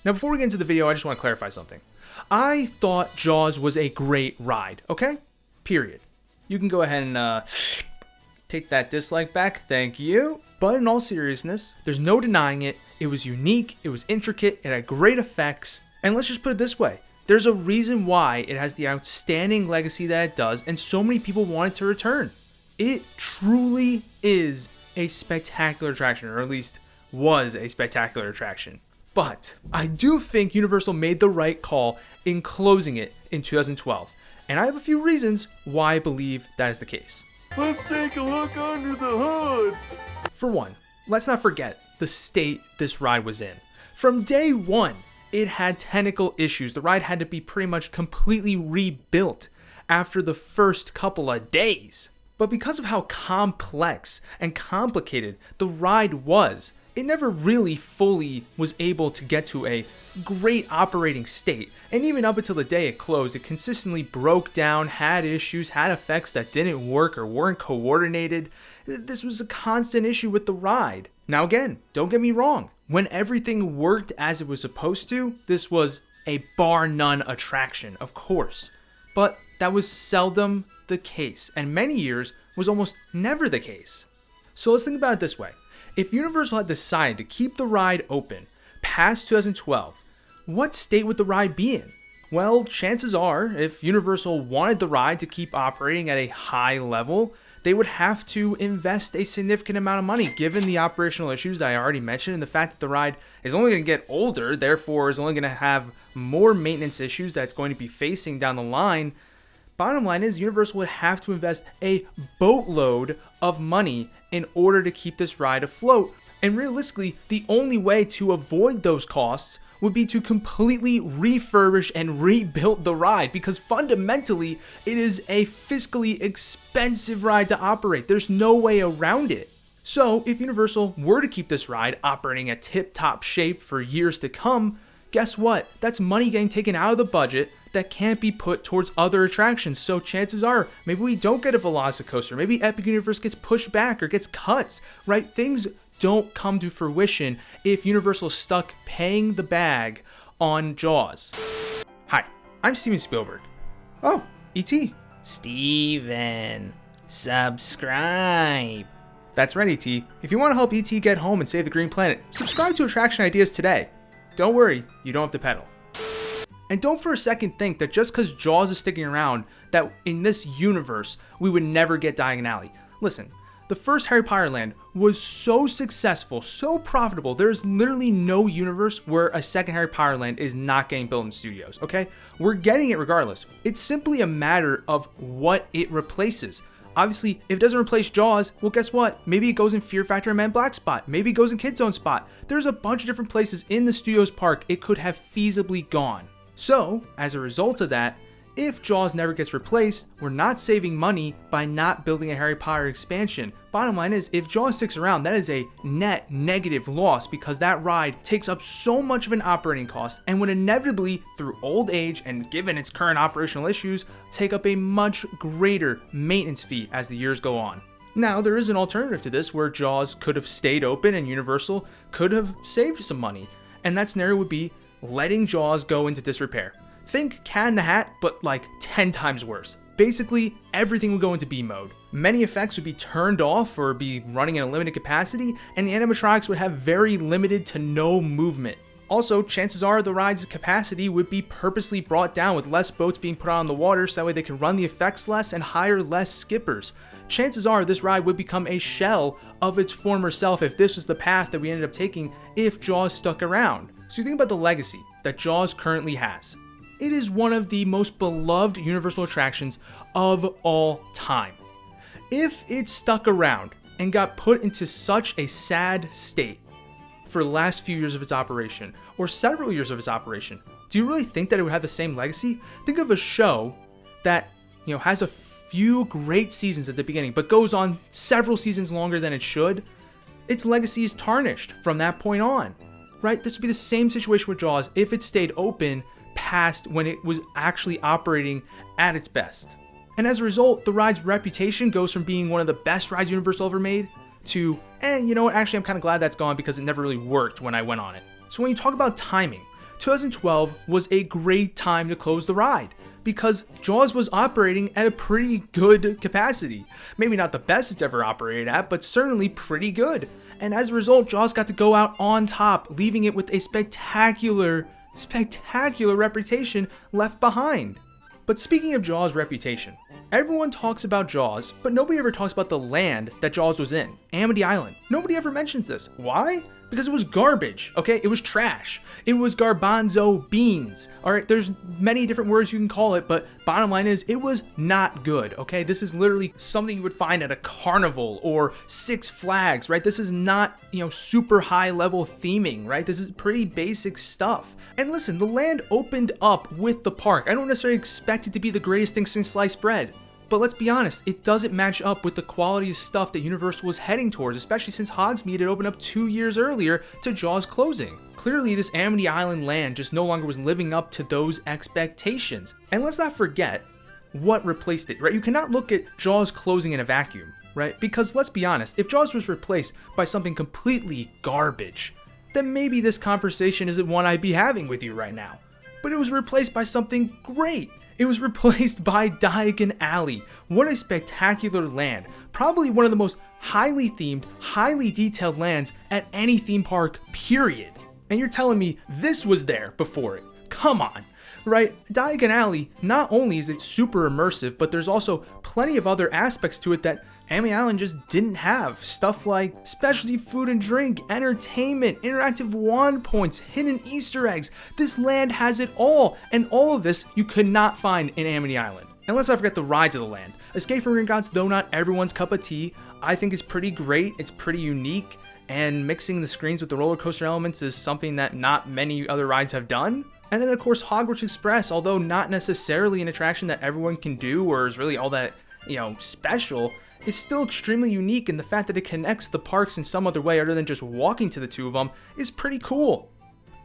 Now, before we get into the video, I just want to clarify something. I thought Jaws was a great ride, okay? Period. You can go ahead and take that dislike back, thank you. But in all seriousness, there's no denying it. It was unique, it was intricate, it had great effects, and let's just put it this way. There's a reason why it has the outstanding legacy that it does, and so many people want it to return. It truly is a spectacular attraction, or at least was a spectacular attraction. But I do think Universal made the right call in closing it in 2012, and I have a few reasons why I believe that is the case. Let's take a look under the hood. For one, let's not forget the state this ride was in. From day one, it had technical issues. The ride had to be pretty much completely rebuilt after the first couple of days. But because of how complex and complicated the ride was, it never really fully was able to get to a great operating state. And even up until the day it closed, it consistently broke down, had issues, had effects that didn't work or weren't coordinated. This was a constant issue with the ride. Now again, don't get me wrong. When everything worked as it was supposed to, this was a bar none attraction, of course. But that was seldom the case, and many years was almost never the case. So let's think about it this way. If Universal had decided to keep the ride open past 2012, what state would the ride be in? Well, chances are, if Universal wanted the ride to keep operating at a high level, they would have to invest a significant amount of money, given the operational issues that I already mentioned and the fact that the ride is only going to get older, therefore is only going to have more maintenance issues that's going to be facing down the line. Bottom line is Universal would have to invest a boatload of money in order to keep this ride afloat. And realistically, the only way to avoid those costs would be to completely refurbish and rebuild the ride, because fundamentally it is a fiscally expensive ride to operate. There's no way around it. So if Universal were to keep this ride operating at tip-top shape for years to come, guess what? That's money getting taken out of the budget that can't be put towards other attractions. So chances are, maybe we don't get a Velocicoaster. Maybe Epic Universe gets pushed back or gets cut, right? Things don't come to fruition if Universal is stuck paying the bag on Jaws. Hi, I'm Steven Spielberg. Oh, E.T. Steven, subscribe. That's right, E.T. If you want to help E.T. get home and save the green planet, subscribe to Attraction Ideas today. Don't worry, you don't have to pedal. And don't for a second think that just because Jaws is sticking around, that in this universe, we would never get Diagon Alley. Listen, the first Harry Potter land was so successful, so profitable, there's literally no universe where a second Harry Potter land is not getting built in studios, okay? We're getting it regardless. It's simply a matter of what it replaces. Obviously, if it doesn't replace Jaws, well, guess what? Maybe it goes in Fear Factor and Men in Black spot. Maybe it goes in Kid Zone spot. There's a bunch of different places in the studio's park it could have feasibly gone. So, as a result of that, if Jaws never gets replaced, we're not saving money by not building a Harry Potter expansion. Bottom line is, if Jaws sticks around, that is a net negative loss because that ride takes up so much of an operating cost and would inevitably, through old age and given its current operational issues, take up a much greater maintenance fee as the years go on. Now, there is an alternative to this where Jaws could have stayed open and Universal could have saved some money, and that scenario would be letting Jaws go into disrepair. Think Cat in the Hat, but like 10 times worse. Basically, everything would go into B mode. Many effects would be turned off or be running in a limited capacity, and the animatronics would have very limited to no movement. Also, chances are the ride's capacity would be purposely brought down with less boats being put on the water so that way they can run the effects less and hire less skippers. Chances are this ride would become a shell of its former self if this was the path that we ended up taking if Jaws stuck around. So you think about the legacy that Jaws currently has. It is one of the most beloved Universal attractions of all time. If it stuck around and got put into such a sad state for the last few years of its operation, or several years of its operation, do you really think that it would have the same legacy? Think of a show that, has a few great seasons at the beginning, but goes on several seasons longer than it should. Its legacy is tarnished from that point on, right? This would be the same situation with Jaws if it stayed open past when it was actually operating at its best. And as a result, the ride's reputation goes from being one of the best rides Universal ever made to, you know what, actually I'm kind of glad that's gone because it never really worked when I went on it. So when you talk about timing, 2012 was a great time to close the ride because Jaws was operating at a pretty good capacity. Maybe not the best it's ever operated at, but certainly pretty good. And as a result, Jaws got to go out on top, leaving it with a spectacular reputation left behind. But speaking of Jaws' reputation, everyone talks about Jaws, but nobody ever talks about the land that Jaws was in, Amity Island. Nobody ever mentions this. Why? Because it was garbage, okay? It was trash. It was garbanzo beans. All right, there's many different words you can call it, but bottom line is it was not good, okay? This is literally something you would find at a carnival or Six Flags, right? This is not, super high level theming, right? This is pretty basic stuff. And listen, the land opened up with the park. I don't necessarily expect it to be the greatest thing since sliced bread. But let's be honest, it doesn't match up with the quality of stuff that Universal was heading towards, especially since Hogsmeade had opened up 2 years earlier to Jaws closing. Clearly, this Amity Island land just no longer was living up to those expectations. And let's not forget what replaced it, right? You cannot look at Jaws closing in a vacuum, right? Because let's be honest, if Jaws was replaced by something completely garbage, then maybe this conversation isn't one I'd be having with you right now. But it was replaced by something great. It was replaced by Diagon Alley. What a spectacular land. Probably one of the most highly themed, highly detailed lands at any theme park, period. And you're telling me this was there before it? Come on, right? Diagon Alley, not only is it super immersive, but there's also plenty of other aspects to it that Amity Island just didn't have. Stuff like specialty food and drink, entertainment, interactive wand points, hidden Easter eggs. This land has it all, and all of this you could not find in Amity Island. And let's not forget the rides of the land. Escape from Gringotts, though not everyone's cup of tea, I think is pretty great. It's pretty unique, and mixing the screens with the roller coaster elements is something that not many other rides have done. And then of course Hogwarts Express, although not necessarily an attraction that everyone can do or is really all that, special, it's still extremely unique, and the fact that it connects the parks in some other way other than just walking to the two of them is pretty cool.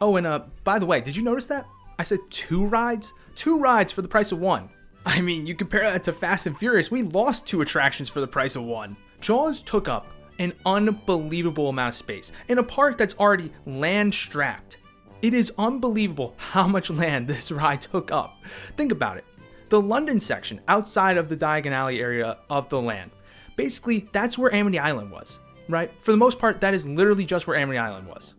Oh, and by the way, did you notice that? I said 2 rides? 2 rides for the price of 1. I mean, you compare that to Fast and Furious, we lost 2 attractions for the price of 1. Jaws took up an unbelievable amount of space in a park that's already land strapped. It is unbelievable how much land this ride took up. Think about it. The London section outside of the Diagon Alley area of the land, basically, that's where Amity Island was, right? For the most part, that is literally just where Amity Island was.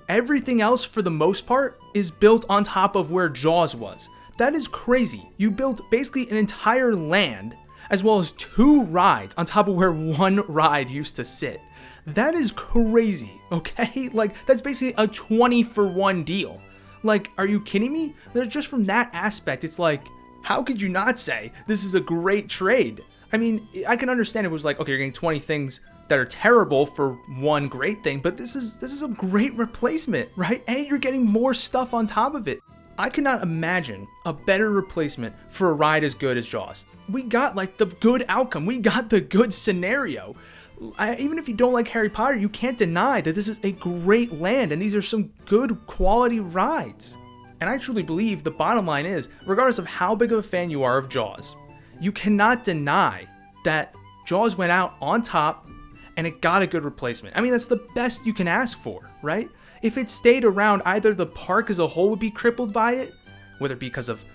Everything else, for the most part, is built on top of where Jaws was. That is crazy. You built basically an entire land, as well as 2 rides on top of where 1 ride used to sit. That is crazy, okay? Like, that's basically a 20-for-1 deal. Like, are you kidding me? Just from that aspect, it's like, how could you not say this is a great trade? I mean, I can understand if it was like, okay, you're getting 20 things that are terrible for 1 great thing, but this is a great replacement, right? And you're getting more stuff on top of it. I cannot imagine a better replacement for a ride as good as Jaws. We got like the good outcome. We got the good scenario. Even if you don't like Harry Potter, you can't deny that this is a great land and these are some good quality rides. And I truly believe the bottom line is, regardless of how big of a fan you are of Jaws, you cannot deny that Jaws went out on top and it got a good replacement. I mean, that's the best you can ask for, right? If it stayed around, either the park as a whole would be crippled by it, whether because of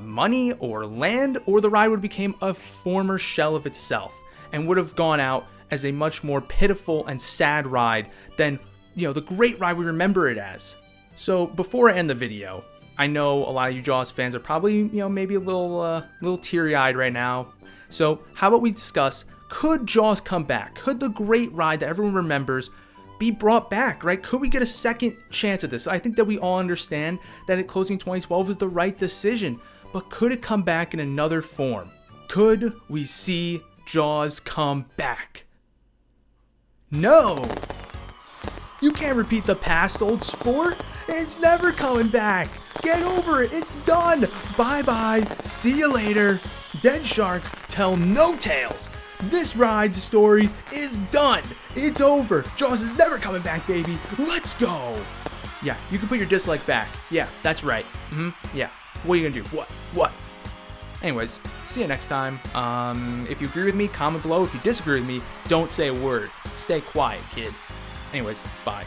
money or land, or the ride would become a former shell of itself and would have gone out as a much more pitiful and sad ride than, the great ride we remember it as. So before I end the video, I know a lot of you Jaws fans are probably, maybe a little teary-eyed right now. So how about we discuss, could Jaws come back? Could the great ride that everyone remembers be brought back, right? Could we get a second chance at this? I think that we all understand that it closing 2012 was the right decision, but could it come back in another form? Could we see Jaws come back? No! You can't repeat the past, old sport. It's never coming back. Get over it. It's done. Bye-bye. See you later. Dead sharks tell no tales. This ride's story is done. It's over. Jaws is never coming back, baby. Let's go. Yeah, you can put your dislike back. Yeah, that's right. Yeah. What are you gonna do? What? Anyways, see you next time. If you agree with me, comment below. If you disagree with me, don't say a word. Stay quiet, kid. Anyways, bye.